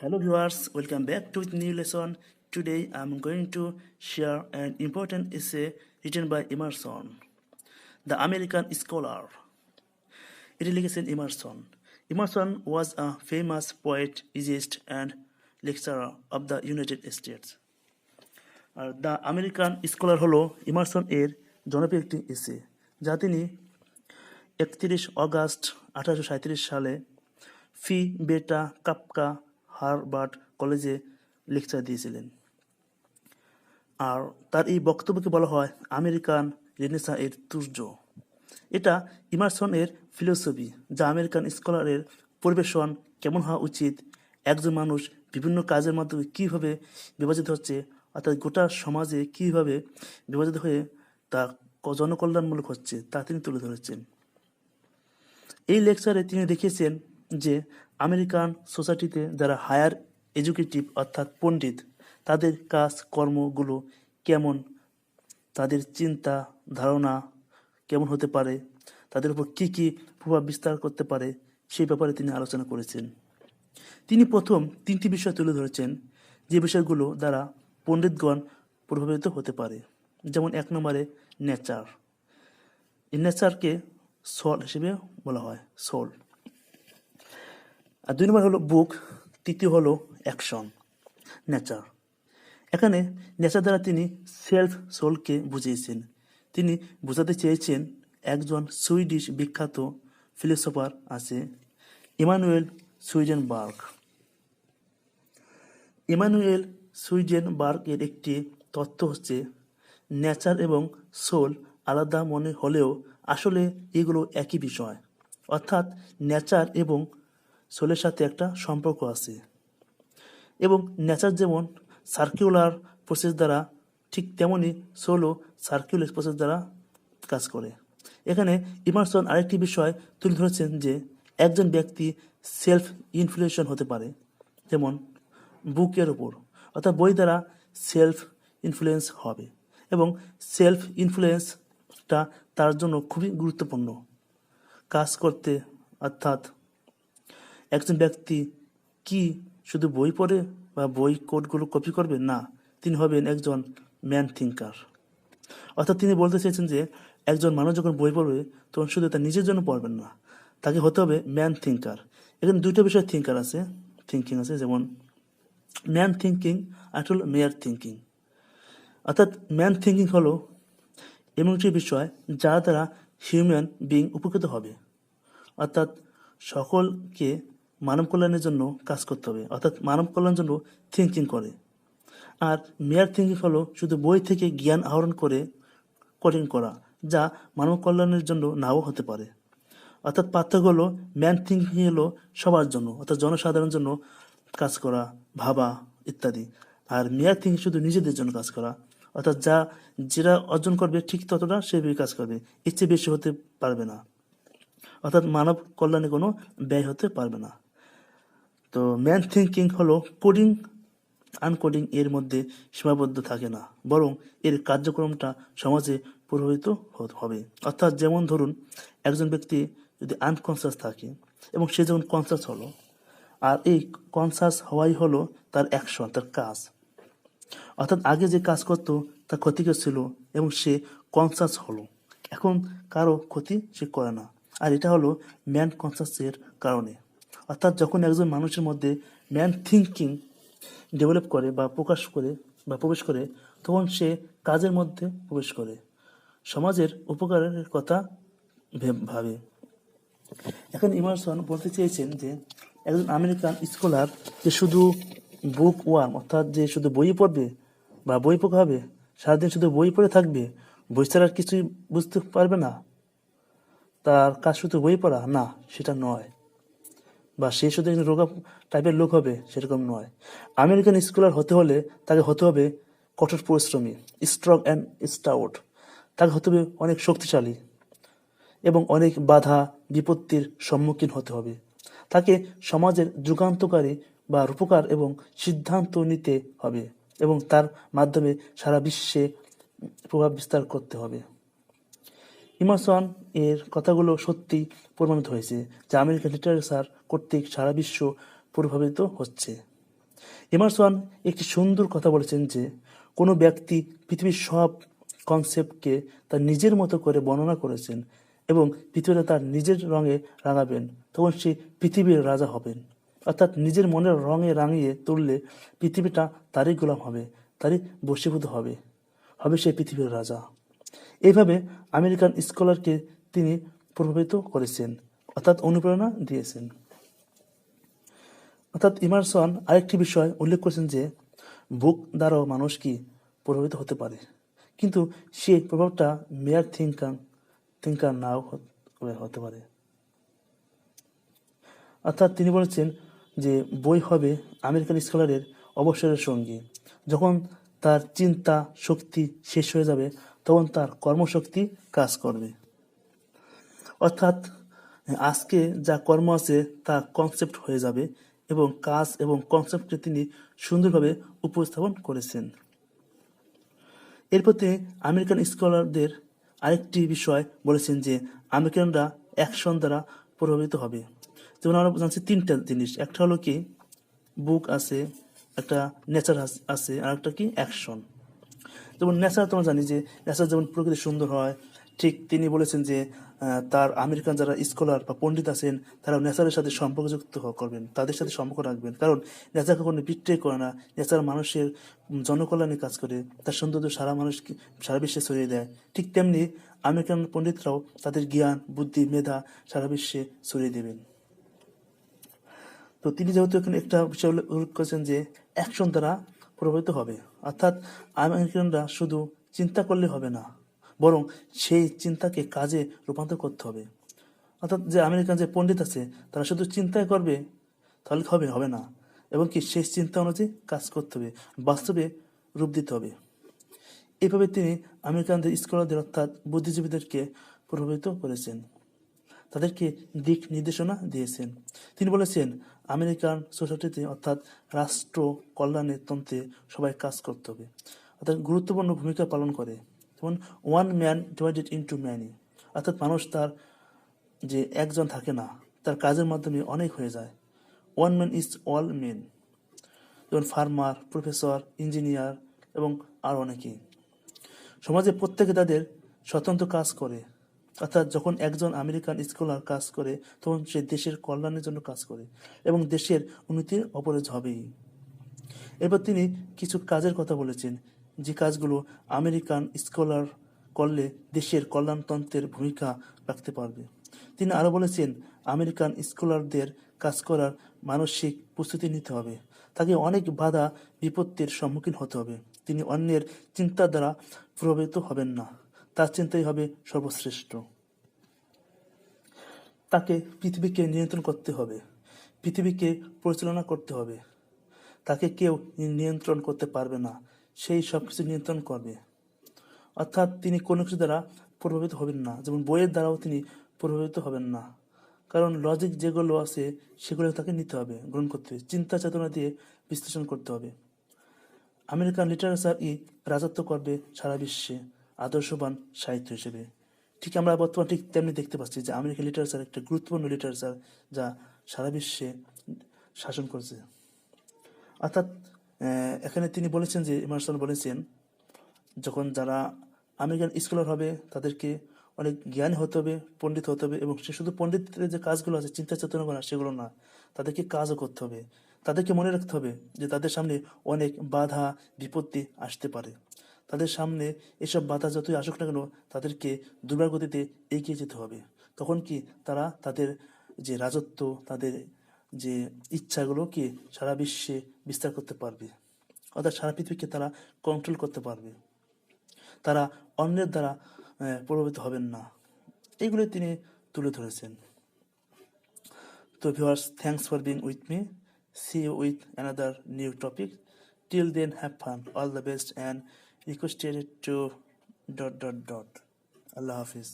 Hello viewers, welcome back to the new lesson. Today I am going to share an important essay written by Emerson, the American scholar. It is লিখেছেন Emerson. Emerson was a famous poet, essayist and lecturer of the United States. Are the American scholar হলো Emerson এর জনপ্রিয় একটি এসে যা তিনি 31 August 1837 সালে ফি বেটা কাপকা হার্ভার্ড কলেজে লেকচার দিয়েছিলেন। আর তার এই বক্তব্যকে বলা হয় আমেরিকান রেনেসাঁ এর তুর্য। এটা ইমারসন এর ফিলোসফি, যা আমেরিকান স্কলারের পরিবেশন কেমন হওয়া উচিত, একজন মানুষ বিভিন্ন কাজের মাধ্যমে কীভাবে বিভাজিত হচ্ছে, অর্থাৎ গোটা সমাজে কীভাবে বিভাজিত হয়ে তা জনকল্যাণমূলক হচ্ছে তা তিনি তুলে ধরেছেন। এই লেকচারে তিনি দেখিয়েছেন যে আমেরিকান সোসাইটিতে যারা হায়ার এডুকেটিভ অর্থাৎ পণ্ডিত, তাদের কাজ কর্মগুলো কেমন, তাদের চিন্তা ধারণা কেমন হতে পারে, তাদের উপর কী কী প্রভাব বিস্তার করতে পারে সেই ব্যাপারে তিনি আলোচনা করেছেন। তিনি প্রথম 3টি বিষয় তুলে ধরেছেন যে বিষয়গুলো দ্বারা পণ্ডিতগণ প্রভাবিত হতে পারে। যেমন 1 নম্বরে নেচার। এই নেচারকে সোল হিসেবে বলা হয়, সোল। আর 2 নম্বর হলো বুক, তৃতীয় হলো অ্যাকশন, নেচার। এখানে নেচার দ্বারা তিনি সেলফ সোলকে বুঝিয়েছেন। তিনি বোঝাতে চেয়েছেন একজন সুইডিশ বিখ্যাত ফিলোসফার আছে ইমানুয়েল সুইডেনবার্গ। ইমানুয়েল সুইডেনবার্গের একটি তত্ত্ব হচ্ছে নেচার এবং সোল আলাদা মনে হলেও আসলে এগুলো একই বিষয়, অর্থাৎ নেচার এবং সোলের সাথে একটা সম্পর্ক আছে এবং নেচার যেমন সার্কুলার প্রসেস দ্বারা, ঠিক তেমনই সোলও সার্কুলার প্রসেস দ্বারা কাজ করে। এখানে ইমারসন আরেকটি বিষয় তুলে ধরেছেন যে একজন ব্যক্তি সেলফ ইনফ্লুয়েশন হতে পারে, যেমন বুকের ওপর, অর্থাৎ বই দ্বারা সেলফ ইনফ্লুয়েন্স হবে এবং সেলফ ইনফ্লুয়েন্সটা তার জন্য খুবই গুরুত্বপূর্ণ কাজ করতে। অর্থাৎ একজন ব্যক্তি কি শুধু বই পড়ে বা বই কোডগুলো কপি করবে? না, তিনি হবেন একজন ম্যান থিঙ্কার। অর্থাৎ তিনি বলতে চেয়েছেন যে একজন মানুষ যখন বই পড়বে তখন শুধু তার নিজের জন্য পড়বেন না, তাকে হতে হবে ম্যান থিঙ্কার। এখানে 2টা বিষয় থিঙ্কার আছে, থিঙ্কিং আছে, যেমন ম্যান থিঙ্কিং আর হলো মেয়ার থিঙ্কিং। অর্থাৎ ম্যান থিঙ্কিং হলো এমন একটি বিষয় যার দ্বারা হিউম্যান বিং উপকৃত হবে, অর্থাৎ সকলকে মানব কল্যাণের জন্য কাজ করতে হবে, অর্থাৎ মানব কল্যাণের জন্য থিঙ্কিং করে। আর মেয়ার থিঙ্কিং হলো শুধু বই থেকে জ্ঞান আহরণ করে কোডিং করা, যা মানব কল্যাণের জন্য নাও হতে পারে। অর্থাৎ পার্থক্য হলো ম্যান থিঙ্কিং হলো সবার জন্য, অর্থাৎ জনসাধারণের জন্য কাজ করা, ভাবা ইত্যাদি। আর মেয়ার থিঙ্কিং শুধু নিজেদের জন্য কাজ করা, অর্থাৎ যেটা অর্জন করবে ঠিক ততটা সেভাবে কাজ করবে, এর চেয়ে বেশি হতে পারবে না, অর্থাৎ মানব কল্যাণে কোনো ব্যয় হতে পারবে না। তো ম্যান থিঙ্কিং হলো কোডিং আনকোডিং এর মধ্যে সীমাবদ্ধ থাকে না, বরং এর কার্যক্রমটা সমাজে প্রভাবিত হবে। অর্থাৎ যেমন ধরুন একজন ব্যক্তি যদি আনকনসিয়াস থাকে এবং সে যখন কনসিয়াস হলো, আর এই কনসিয়াস হওয়াই হলো তার অ্যাকশন, তার কাজ। অর্থাৎ আগে যে কাজ করতো তা ক্ষতিকর ছিল এবং সে কনসিয়াস হলো, এখন কারো ক্ষতি সে করে না। আর এটা হলো ম্যান কনসিয়াসের কারণে। অর্থাৎ যখন একজন মানুষের মধ্যে ম্যান থিঙ্কিং ডেভেলপ করে বা প্রবেশ করে তখন সে কাজের মধ্যে প্রবেশ করে, সমাজের উপকারের কথা ভাবে। এখন ইমারসন বলতে চেয়েছেন যে একজন আমেরিকান স্কলার যে শুধু বুক ওয়ার্ম, অর্থাৎ যে শুধু বই পড়বে বা বই পোকা হবে, সারাদিন শুধু বই পড়ে থাকবে, বই ছাড়া আর কিছুই বুঝতে পারবে না, তার কাজ শুধু বই পড়া, না সেটা নয়, বা সে শুধু একজন রোগা টাইপের লোক হবে সেরকম নয়। আমেরিকান স্কলার হতে হলে তাকে হতে হবে কঠোর পরিশ্রমী, স্ট্রং অ্যান্ড স্টাউট। তাকে হতে হবে অনেক শক্তিশালী এবং অনেক বাধা বিপত্তির সম্মুখীন হতে হবে। তাকে সমাজের যুগান্তকারী বা রূপকার এবং সিদ্ধান্ত নিতে হবে এবং তার মাধ্যমে সারা বিশ্বে প্রভাব বিস্তার করতে হবে। ইমারসন এর কথাগুলো সত্যি প্রমাণিত হয়েছে যে আমেরিকান লিটারেচার কর্তৃক সারা বিশ্ব প্রভাবিত হচ্ছে। এমারসন একটি সুন্দর কথা বলেছেন যে কোনো ব্যক্তি পৃথিবীর সব কনসেপ্টকে তার নিজের মতো করে বর্ণনা করেছেন এবং পৃথিবীতে তার নিজের রঙে রাঙাবেন, তখন সে পৃথিবীর রাজা হবেন। অর্থাৎ নিজের মনের রঙে রাঙিয়ে তুললে পৃথিবীটা তারই গোলাম হবে, তারই বশীভূত হবে, হবে সে পৃথিবীর রাজা। এইভাবে আমেরিকান স্কলারকে তিনি প্রভাবিত করেছেন, অর্থাৎ অনুপ্রেরণা দিয়েছেন। অর্থাৎ ইমারসন আরেকটি বিষয় উল্লেখ করেছেন যে বুক দ্বারাও মানুষ কি প্রভাবিত হতে পারে, কিন্তু সেই প্রভাবটা মেয়ার থিঙ্কার নাও হতে পারে। অর্থাৎ তিনি বলেছেন যে বই হবে আমেরিকান স্কলারের অবসরের সঙ্গী। যখন তার চিন্তা শক্তি শেষ হয়ে যাবে তখন তার কর্মশক্তি কাজ করবে। অর্থাৎ আজকে যা কর্ম আছে তা কনসেপ্ট হয়ে যাবে এবং কাজ এবং কনসেপ্টকে তিনি সুন্দরভাবে উপস্থাপন করেছেন। এরপর তিনি আমেরিকান স্কলারদের আরেকটি বিষয় বলেছেন যে আমেরিকানরা অ্যাকশন দ্বারা প্রভাবিত হবে। যেমন আমরা জানছি তিনটা জিনিস, একটা হলো কি বুক আছে, একটা নেচার আছে, আর একটা কি অ্যাকশন। যেমন নেচার তোমরা জানি যে নেচার যেমন প্রকৃতি সুন্দর হয়, ঠিক তিনি বলেছেন যে তার আমেরিকান যারা স্কলার বা পণ্ডিত আছেন তারা নেচারের সাথে সম্পর্কযুক্ত করবেন, তাদের সাথে সম্পর্ক রাখবেন, কারণ নেচার কখনো বিট্রে করে না। নেচার মানুষের জনকল্যাণে কাজ করে, তার সৌন্দর্য সারা মানুষকে সারা বিশ্বে ছড়িয়ে দেয়। ঠিক তেমনি আমেরিকান পণ্ডিতরাও তাদের জ্ঞান বুদ্ধি মেধা সারা বিশ্বে ছড়িয়ে দেবেন। তো তিনি যেহেতু এখানে একটা বিষয় উল্লেখ করেছেন যে অ্যাকশন দ্বারা প্রভাবিত হবে, অর্থাৎ আমেরিকানরা শুধু চিন্তা করলে হবে না, বরং সেই চিন্তাকে কাজে রূপান্তর করতে হবে। অর্থাৎ যে আমেরিকান যে পণ্ডিত আছে তারা শুধু চিন্তাই করবে তাহলে হবে না, এবং কি সেই চিন্তা অনুযায়ী কাজ করতে হবে, বাস্তবে রূপ দিতে হবে। এইভাবে তিনি আমেরিকানদের স্কলারদের অর্থাৎ বুদ্ধিজীবীদেরকে প্রভাবিত করেছেন, তাদেরকে দিক নির্দেশনা দিয়েছেন। তিনি বলেছেন আমেরিকান সোসাইটিতে অর্থাৎ রাষ্ট্র কল্যাণের তন্ত্রে সবাই কাজ করতে হবে, অর্থাৎ গুরুত্বপূর্ণ ভূমিকা পালন করে। যেমন one man divided into many, অর্থাৎ মানুষ তার যে একজন থাকে না, তার কাজের মাধ্যমে অনেক হয়ে যায়। One man is all men, যেমন ফার্মার, প্রফেসর, ইঞ্জিনিয়ার এবং আর অনেকেই। সমাজে প্রত্যেকে তাদের স্বতন্ত্র কাজ করে, অর্থাৎ যখন একজন আমেরিকান স্কলার কাজ করে তখন সে দেশের কল্যাণের জন্য কাজ করে এবং দেশের উন্নতির অপরাজ হবেই। এরপর তিনি কিছু কাজের কথা বলেছেন যে কাজগুলো আমেরিকান স্কলার করলে দেশের কল্যাণতন্ত্রের ভূমিকা রাখতে পারবে। তিনি আরও বলেছেন আমেরিকান স্কলারদের কাজ করার মানসিক প্রস্তুতি নিতে হবে, তাকে অনেক বাধা বিপত্তির সম্মুখীন হতে হবে। তিনি অন্যের চিন্তা দ্বারা প্রভাবিত হবেন না, তার চিন্তাই হবে সর্বশ্রেষ্ঠ। তাকে পৃথিবীকে নিয়ন্ত্রণ করতে হবে, পৃথিবীকে পরিচালনা করতে হবে, তাকে কেউ নিয়ন্ত্রণ করতে পারবে না, সেই সব কিছু নিয়ন্ত্রণ করবে। অর্থাৎ তিনি কোনো কিছু দ্বারা প্রভাবিত হবেন না, যেমন বইয়ের দ্বারাও তিনি প্রভাবিত হবেন না, কারণ লজিক যেগুলো আছে সেগুলো তাকে নিতে হবে, গ্রহণ করতে হবে, চিন্তা চেতনা দিয়ে বিশ্লেষণ করতে হবে। আমেরিকান লিটারেচার রাজত্ব করবে সারা বিশ্বে আদর্শবান সাহিত্য হিসেবে। ঠিক আমরা বর্তমান ঠিক তেমনি দেখতে পাচ্ছি যে আমেরিকান লিটারেচার একটা গুরুত্বপূর্ণ লিটারেচার যা সারা বিশ্বে শাসন করছে। অর্থাৎ এখানে তিনি বলেছেন যে এমারসন বলেছেন যখন যারা আমেরিকান স্কলার হবে তাদেরকে অনেক জ্ঞানী হতে হবে, পণ্ডিত হতে হবে, এবং সে শুধু পণ্ডিতের যে কাজগুলো আছে চিন্তা চেতনা করা সেগুলো না, তাদেরকে কাজও করতে হবে। তাদেরকে মনে রাখতে হবে যে তাদের সামনে অনেক বাধা বিপত্তি আসতে পারে, তাদের সামনে এসব বাধা যতই আসুক না কেন তাদেরকে দুর্বার গতিতে এগিয়ে যেতে হবে। তখন কি তারা তাদের যে রাজত্ব, তাদের যে ইচ্ছাগুলোকে সারা বিশ্বে বিস্তার করতে পারবে, অর্থাৎ সারা পৃথিবীকে তারা কন্ট্রোল করতে পারবে, তারা অন্যের দ্বারা প্রভাবিত হবেন না। এইগুলো তিনি তুলে ধরেছেন। তো viewers, thanks for being with me. See you with another new topic. Till then, have fun. All the best and requested to ... Allah Hafiz.